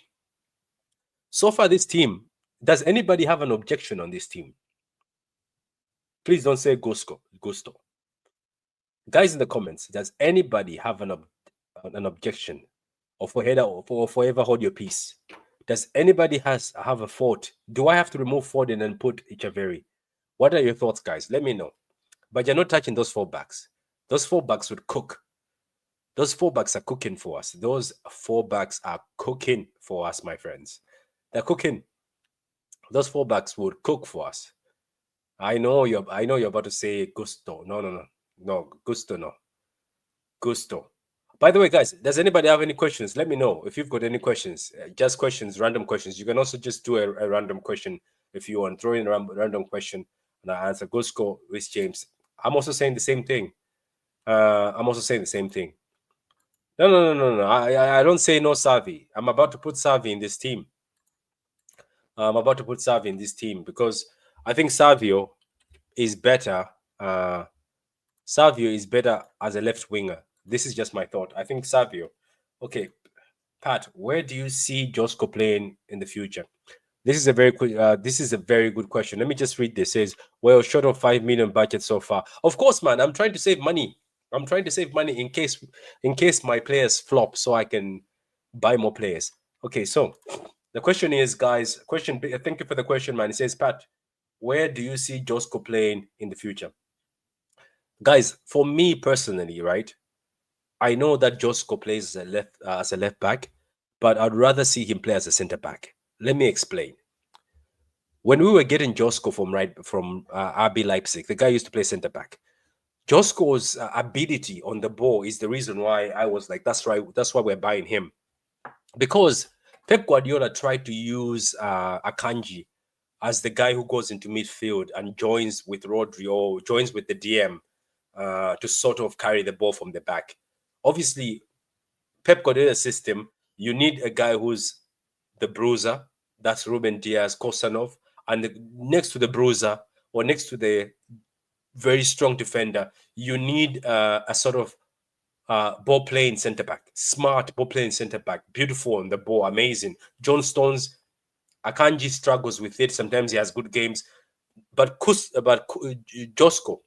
So far, this team. Does anybody have an objection on this team? Please don't say Gusto. Guys in the comments, does anybody have an objection, or forever hold your peace? Does anybody have a thought? Do I have to remove Foden and put Echeverri? What are your thoughts, guys? Let me know. But you're not touching those 4 backs. Those 4 backs would cook. Those 4 backs are cooking for us. Those 4 backs are cooking for us, my friends. They're cooking. Those 4 backs would cook for us. I know you're about to say Gusto. No, Gusto, no. Gusto. By the way, guys, does anybody have any questions? Let me know if you've got any questions. Just questions, random questions. You can also just do a random question if you want. Throw in a random question and I answer. Gusto, Rhys James. I'm also saying the same thing. No. I don't say no Savi. I'm about to put Savi in this team. Because I think Savio is better. Savio is better as a left winger. This is just my thought. I think Savio. Okay, Pat, where do you see Josko playing in the future? This is a very good question. Let me just read this. It says, well, short of 5 million budget so far. Of course, man. I'm trying to save money. I'm trying to save money in case my players flop, so I can buy more players. Okay, so the question is, guys. Thank you for the question, man. It says, Pat, where do you see Josko playing in the future? Guys, for me personally, right? I know that Josko plays as a left back, but I'd rather see him play as a center back. Let me explain. When we were getting Josko from RB Leipzig, the guy used to play center back. Josko's ability on the ball is the reason why I was like, that's right. That's why we're buying him, because Pep Guardiola tried to use Akanji as the guy who goes into midfield and joins with Rodri or joins with the DM to sort of carry the ball from the back. Obviously, Pep Guardiola's system, you need a guy who's the bruiser. That's Ruben Diaz, Kosanov, and next to the bruiser or next to the very strong defender, you need a sort of ball playing center back, smart ball playing center back, beautiful on the ball, amazing. John Stones, Akanji struggles with it. Sometimes he has good games, but Josko,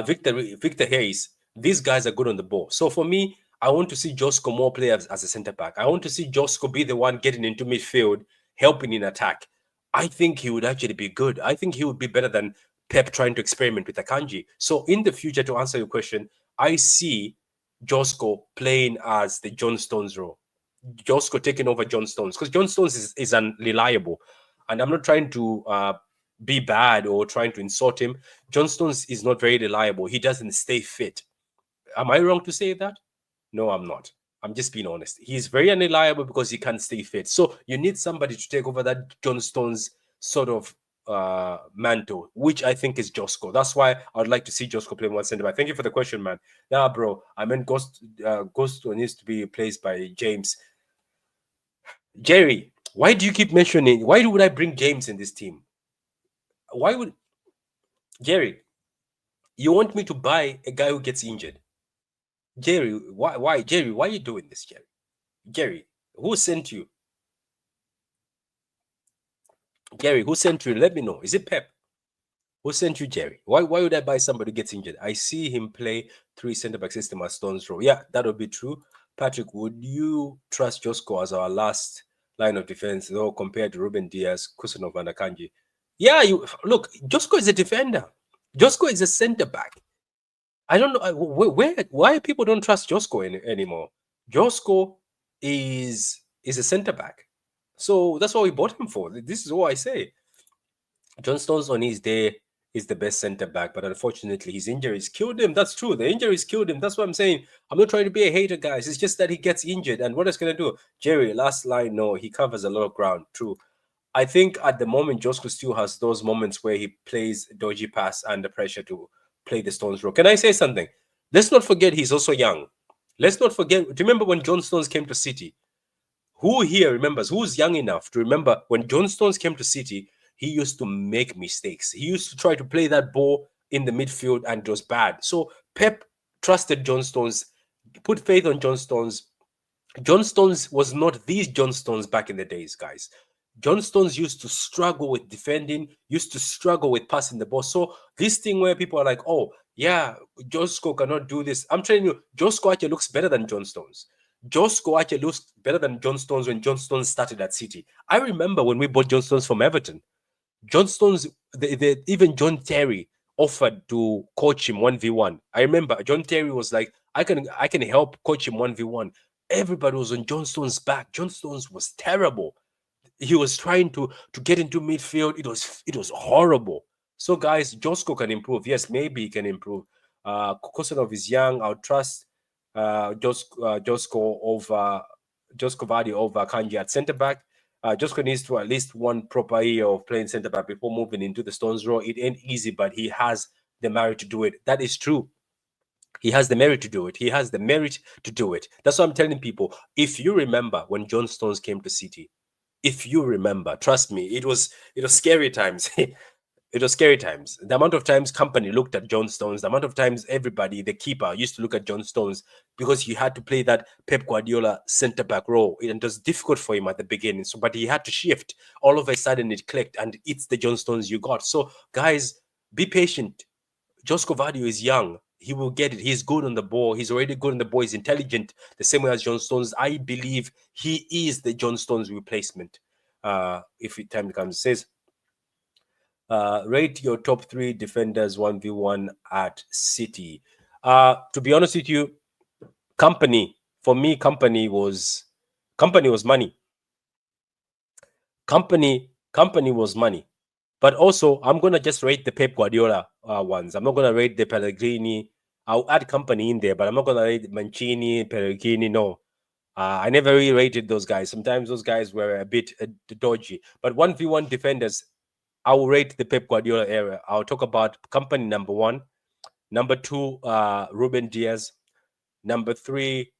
Victor Hayes, these guys are good on the ball. So for me, I want to see Josko more play as a center back. I want to see Josko be the one getting into midfield, helping in attack. I think he would actually be good. I think he would be better than Pep trying to experiment with Akanji. So in the future, to answer your question, I see Josko playing as the John Stones role. Josko taking over John Stones, because John Stones is unreliable. And I'm not trying to be bad or trying to insult him. John Stones is not very reliable. He doesn't stay fit. Am I wrong to say that? No, I'm not. I'm just being honest. He's very unreliable because he can't stay fit. So you need somebody to take over that John Stones sort of mantle, which I think is Josko. That's why I would like to see Josko play one center back. Thank you for the question, man. Nah, bro. I meant Ghost needs to be replaced by James. Jerry, why do you keep mentioning? Why would I bring James in this team? Why would Jerry? You want me to buy a guy who gets injured? Jerry, why, Jerry? Why are you doing this, Jerry? Jerry, who sent you? Jerry, who sent you? Let me know. Is it Pep? Who sent you, Jerry? Why would I buy somebody who gets injured? I see him play 3 center back system at Stones Row. Yeah, that would be true. Patrick, would you trust Josko as our last line of defense, though, compared to Ruben Diaz, Kusanov, and Akanji? Yeah, you look, Josko is a defender. Josko is a center back. I don't know why people don't trust Josko anymore. Josko is a center back. So that's what we bought him for. This is what I say. John Stones on his day is the best center back, but unfortunately his injuries killed him. That's true. The injuries killed him. That's what I'm saying. I'm not trying to be a hater, guys. It's just that he gets injured. And what is going to do? Jerry, last line, no, he covers a lot of ground. True. I think at the moment, Josko still has those moments where he plays dodgy pass under pressure to play the Stones role. Can I say something? Let's not forget he's also young. Let's not forget. Do you remember when John Stones came to City? Who here remembers? Who's young enough to remember when John Stones came to City? He used to make mistakes. He used to try to play that ball in the midfield and it was bad. So Pep trusted John Stones, put faith on John Stones. John Stones was not these John Stones back in the days, guys. John Stones used to struggle with defending, used to struggle with passing the ball. So this thing where people are like, oh, yeah, Josko cannot do this. I'm telling you, Josko actually looks better than John Stones. Josko actually looks better than John Stones when John Stones started at City. I remember when we bought John Stones from Everton. John Stones, even John Terry offered to coach him 1v1. I remember John Terry was like, I can help coach him 1v1. Everybody was on John Stones' back. John Stones was terrible. He was trying to get into midfield. It was horrible. So guys, Josko can improve. Yes, maybe he can improve. Kosanov is young. I'll trust Josko over Josko Vardy over Kanji at centre back. Josko needs to at least one proper year of playing centre back before moving into the Stones role. It ain't easy, but he has the merit to do it. That is true. He has the merit to do it. He has the merit to do it. That's what I'm telling people. If you remember when John Stones came to City, if you remember, trust me, it was scary times. It was scary times. The amount of times company looked at John Stones, the amount of times everybody, the keeper, used to look at John Stones because he had to play that Pep Guardiola centre back role. It was difficult for him at the beginning. So, but he had to shift. All of a sudden, it clicked, and it's the John Stones you got. So, guys, be patient. Josko Vardy is young. He will get it. He's good on the ball. He's already good on the ball. He's intelligent, the same way as John Stones. I believe he is the John Stones replacement. If time comes, it says, rate your top 3 defenders 1v1 at City. To be honest with you, Company, for me, Company was money. Company was money. But also, I'm going to just rate the Pep Guardiola ones. I'm not going to rate the Pellegrini. I'll add Company in there, but I'm not going to rate Mancini, Pellegrini. No. I never really rated those guys. Sometimes those guys were a bit dodgy. But 1v1 defenders, I will rate the Pep Guardiola era. I'll talk about Company number 1. Number 2, Ruben Diaz. Number 3,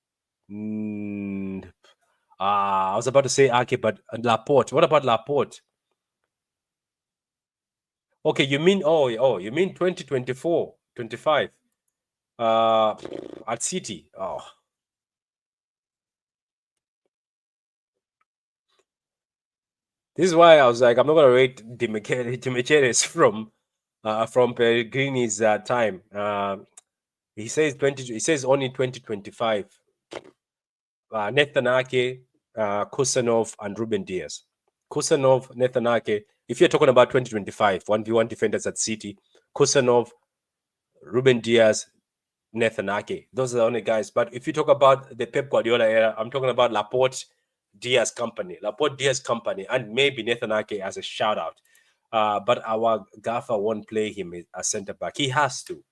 I was about to say Ake, but Laporte. What about Laporte? Okay, you mean you mean 2024, 25 at City. Oh. This is why I was like, I'm not gonna rate Dimichelis from Pellegrini's time. He says only 2025. Nathan Ake, Kusanov, and Ruben Diaz. Kusanov, Nathan Ake. If you're talking about 2025, 1v1 defenders at City, Kusanov, Ruben Diaz, Nathan Ake. Those are the only guys. But if you talk about the Pep Guardiola era, I'm talking about Laporte, Diaz company, and maybe Nathan Ake as a shout out. But our gaffer won't play him as centre back. He has to.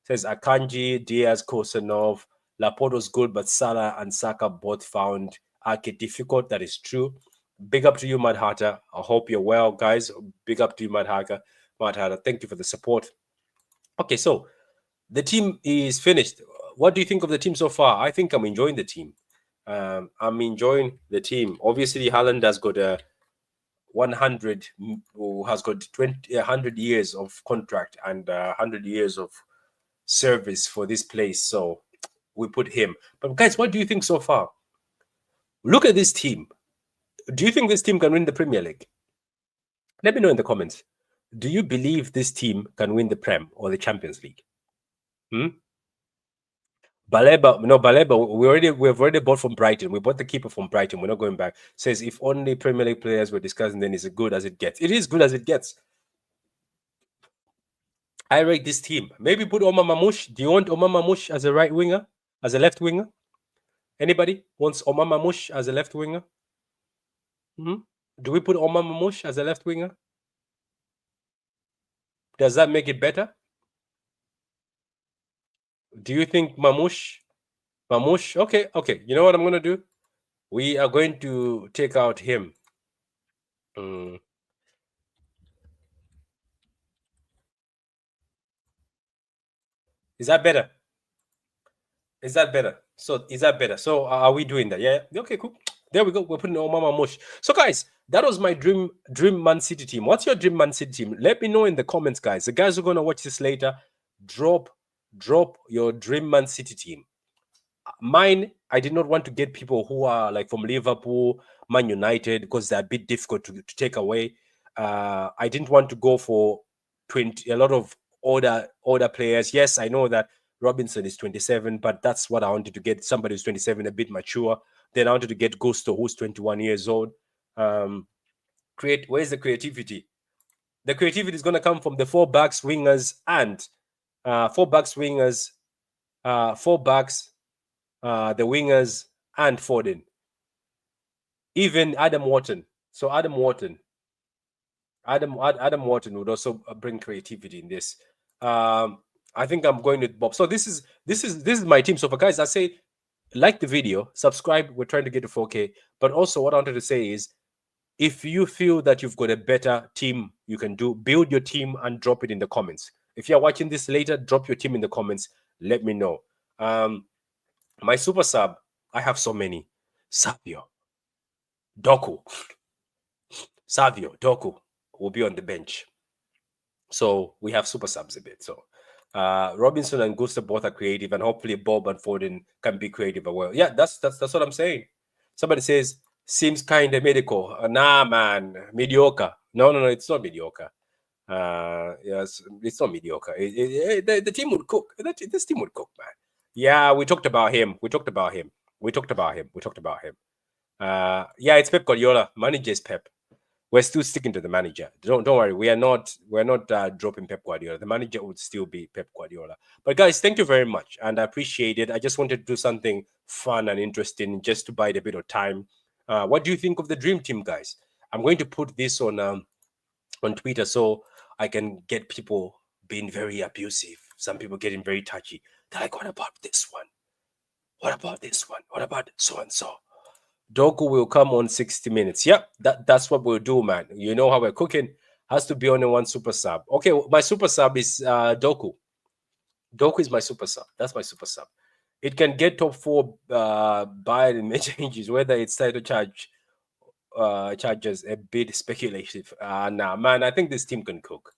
Says Akanji, Diaz, Kosanov, Laporto's good, but Salah and Saka both found Ake difficult. That is true. Big up to you, Mad Hatter. I hope you're well, guys. Big up to you, Mad Hatter. Thank you for the support. Okay, so the team is finished. What do you think of the team so far? I think I'm enjoying the team. I'm enjoying the team. Obviously, Haaland has got a 100, who has got 100 years of contract and 100 years of service for this place. So we put him. But guys, what do you think so far? Look at this team. Do you think this team can win the Premier League? Let me know in the comments. Do you believe this team can win the Prem or the Champions League? Baleba, we've already bought from Brighton. We bought the keeper from Brighton. We're not going back. Says if only Premier League players were discussing, then it's as good as it gets. It is good as it gets. I rate this team. Maybe put Omar Mamouche. Do you want Omar Mamouche as a right winger, as a left winger? Anybody wants Omar Mamouche as a left winger? Do we put Omar Mamouche as a left winger? Does that make it better? Do you think Mamouche? Okay. You know what I'm going to do? We are going to take out him. Is that better? Is that better? So are we doing that? Yeah. Okay, cool. There we go. We're putting Omar Mamouche. So guys, that was my dream Man City team. What's your dream Man City team? Let me know in the comments, guys. The guys who are going to watch this later, drop your dream Man City team. Mine, I did not want to get people who are like from Liverpool, Man United, because they're a bit difficult to take away. I didn't want to go for a lot of older players. Yes, I know that Robinson is 27, but that's what I wanted to get. Somebody who's 27, a bit mature. Then I wanted to get Gusto, who's 21 years old. Where's the creativity? The creativity is going to come from the four backs, wingers, and the wingers, and Foden. Even Adam Wharton. So Adam Wharton would also bring creativity in this. I think I'm going with Bob. So this is my team. So for guys, I say like the video, subscribe. We're trying to get to 4K. But also what I wanted to say is, if you feel that you've got a better team you can do, build your team and drop it in the comments. If you're watching this later, drop your team in the comments. Let me know. My super sub, I have so many. Savio, Doku will be on the bench. So we have super subs a bit. So Robinson and Gusto both are creative, and hopefully Bob and Foden can be creative as well. Yeah, that's what I'm saying. Somebody says seems kind of medical. Nah, man, mediocre. No, it's not mediocre. Yes, it's not mediocre. The team would cook. This team would cook, man. Yeah, we talked about him. Yeah, it's Pep Guardiola. Manager is Pep. We're still sticking to the manager. Don't worry. We're not dropping Pep Guardiola. The manager would still be Pep Guardiola. But guys, thank you very much, and I appreciate it. I just wanted to do something fun and interesting just to bide a bit of time. What do you think of the dream team, guys? I'm going to put this on Twitter so I can get people being very abusive. Some people getting very touchy. They're like, what about this one? What about this one? What about so and so? Doku will come on 60 minutes. Yep, that's what we'll do, man. You know how we're cooking. Has to be only one super sub. Okay, my super sub is Doku. Doku is my super sub. That's my super sub. It can get top 4 by the changes, whether it's title charges a bit speculative. Nah, man, I think this team can cook.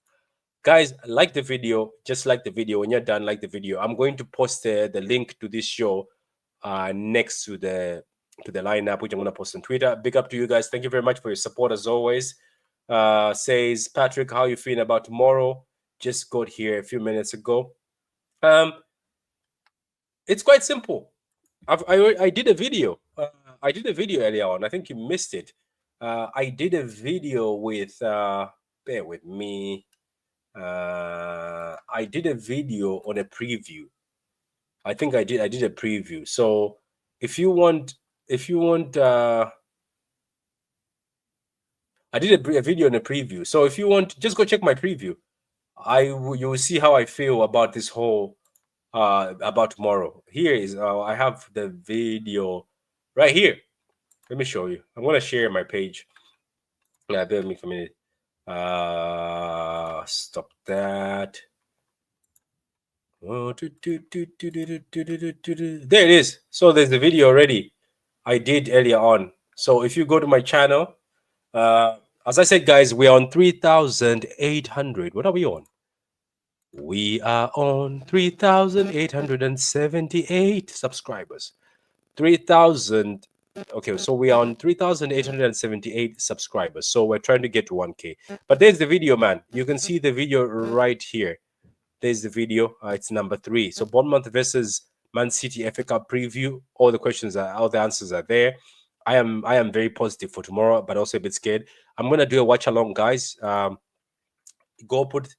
Guys, like the video. Just like the video. When you're done, like the video. I'm going to post the link to this show next to the lineup, which I'm going to post on Twitter. Big up to you guys. Thank you very much for your support as always. Says Patrick, how you feeling about tomorrow? Just got here a few minutes ago. It's quite simple. I did a video. I did a video earlier on. I think you missed it. I did a video with bear with me. I did a video on a preview. I think I did a preview. So if you want I did a video on a preview. So if you want, just go check my preview. You will see how I feel about this whole about tomorrow. Here is I have the video right here. Let me show you. I'm gonna share my page. Yeah, bear with me for a minute. Stop that. Oh, there it is. So there's the video already I did earlier on. So if you go to my channel, as I said, guys, we're on 3,800. What are we on? We are on 3,878 subscribers. 3,000. Okay, so we are on 3,878 subscribers. So we're trying to get to 1K. But there's the video, man. You can see the video right here. There's the video. It's number 3. So Bournemouth versus Man City FA Cup preview. All the questions are, all the answers are there. I am very positive for tomorrow, but also a bit scared. I'm gonna do a watch along, guys. Go put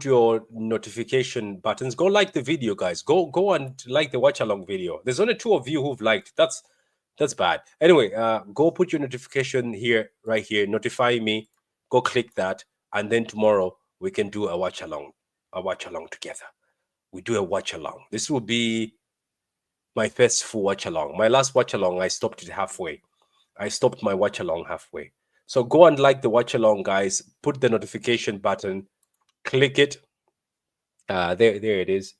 your notification buttons. Go like the video, guys. Go and like the watch along video. There's only 2 of you who've liked. That's bad. Anyway, go put your notification here, right here. Notify me. Go click that, and then tomorrow we can do a watch along together. We do a watch along. This will be my first full watch along. My last watch along, I stopped it halfway. I stopped my watch along halfway. So go and like the watch along, guys. Put the notification button, click it. There it is.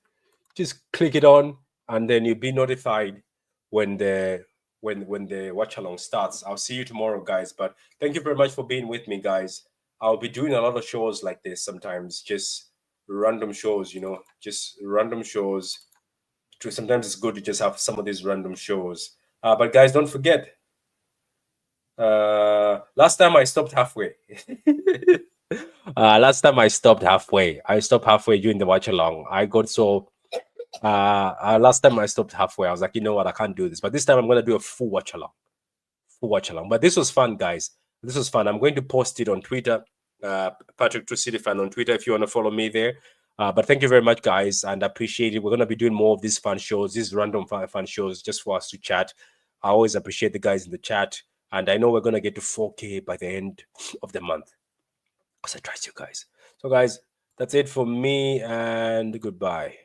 Just click it on, and then you'll be notified when the watch along starts. I'll see you tomorrow, guys. But thank you very much for being with me, guys. I'll be doing a lot of shows like this sometimes, just random shows, just random shows. Sometimes it's good to just have some of these random shows. But guys, don't forget. Last time I stopped halfway. Last time I stopped halfway. I stopped halfway during the watch along. I got so. Last time I stopped halfway. I was like, you know what? I can't do this. But this time I'm gonna do a full watch along. But this was fun, guys. This was fun. I'm going to post it on Twitter. Patrick True City Fan on Twitter if you want to follow me there. But thank you very much, guys, and I appreciate it. We're gonna be doing more of these fun shows, these random fun shows, just for us to chat. I always appreciate the guys in the chat, and I know we're gonna get to 4K by the end of the month because I trust you guys. So, guys, that's it for me, and goodbye.